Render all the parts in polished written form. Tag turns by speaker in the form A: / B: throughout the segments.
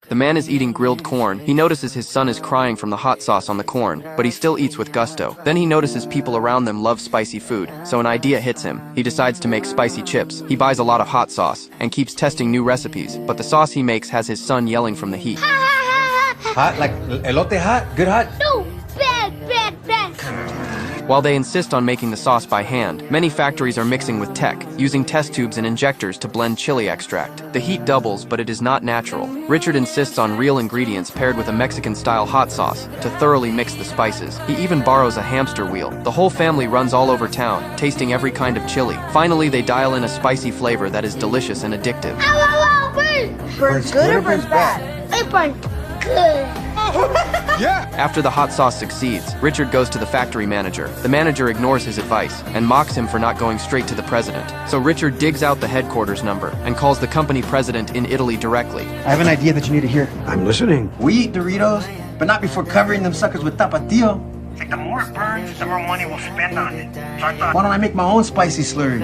A: The man is eating grilled corn. He notices his son is crying from the hot sauce on the corn, but he still eats with gusto. Then he notices people around them love spicy food, so an idea hits him. He decides to make spicy chips. He buys a lot of hot sauce and keeps testing new recipes, but the sauce he makes has his son yelling from the heat.
B: Hot? Like elote hot? Good hot?
C: No, bad.
A: While they insist on making the sauce by hand, many factories are mixing with tech, using test tubes and injectors to blend chili extract. The heat doubles, but it is not natural. Richard insists on real ingredients paired with a Mexican-style hot sauce to thoroughly mix the spices. He even borrows a hamster wheel. The whole family runs all over town, tasting every kind of chili. Finally, they dial in a spicy flavor that is delicious and addictive.
C: Ow, burn!
B: Burns good or burns bad?
C: It burns good.
B: Yeah!
A: After the hot sauce succeeds, Richard goes to the factory manager. The manager ignores his advice and mocks him for not going straight to the president. So Richard digs out the headquarters number and calls the company president in Italy directly.
B: I have an idea that you need to hear.
D: I'm listening.
B: We eat Doritos, but not before covering them suckers with tapatio.
E: Like the more it burns, the more money we'll spend on it. So I thought,
B: Why don't I make my own spicy slurry?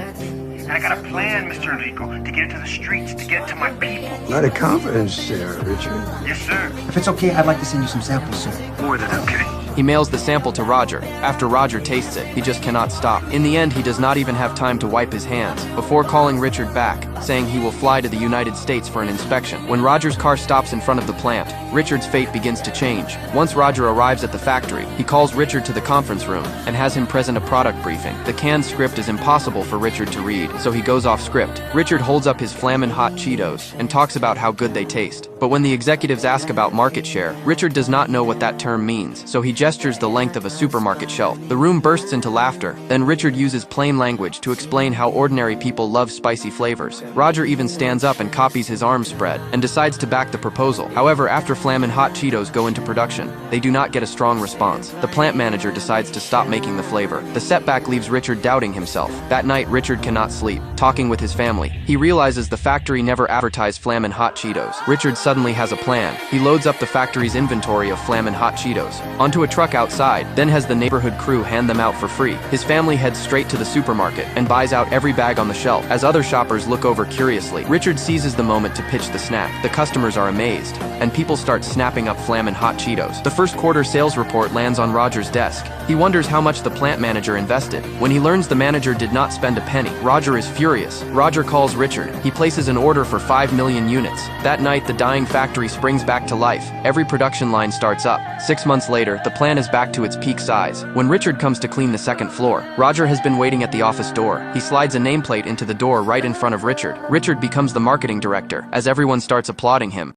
E: and I got a plan, Mr. Enrico, to get into the streets, to get to my people.
D: A lot of confidence there, Richard.
E: Yes, sir.
B: If it's okay, I'd like to send you some samples, sir.
E: More than okay.
A: He mails the sample to Roger. After Roger tastes it, he just cannot stop. In the end, he does not even have time to wipe his hands before calling Richard back, saying he will fly to the United States for an inspection. When Roger's car stops in front of the plant, Richard's fate begins to change. Once Roger arrives at the factory, he calls Richard to the conference room and has him present a product briefing. The canned script is impossible for Richard to read, so he goes off script. Richard holds up his FIamin'Hot Cheetos and talks about how good they taste. But when the executives ask about market share, Richard does not know what that term means, so he gestures the length of a supermarket shelf. The room bursts into laughter. Then Richard uses plain language to explain how ordinary people love spicy flavors. Roger even stands up and copies his arms spread and decides to back the proposal. However, after FIamin'Hot Cheetos go into production, they do not get a strong response. The plant manager decides to stop making the flavor. The setback leaves Richard doubting himself. That night, Richard cannot sleep. Talking with his family, he realizes the factory never advertised FIamin'Hot Cheetos. Richard suddenly has a plan. He loads up the factory's inventory of FIamin'Hot Cheetos onto a truck outside, then has the neighborhood crew hand them out for free. His family heads straight to the supermarket and buys out every bag on the shelf. As other shoppers look over curiously, Richard seizes the moment to pitch the snack. The customers are amazed, and people start snapping up FIamin'Hot Cheetos. The first quarter sales report lands on Roger's desk. He wonders how much the plant manager invested. When he learns the manager did not spend a penny, Roger is furious. Roger calls Richard. He places an order for 5 million units. That night, the dying factory springs back to life. Every production line starts up. 6 months later, the plant is back to its peak size. When Richard comes to clean the second floor, Roger has been waiting at the office door. He slides a nameplate into the door right in front of Richard. Richard becomes the marketing director, as everyone starts applauding him.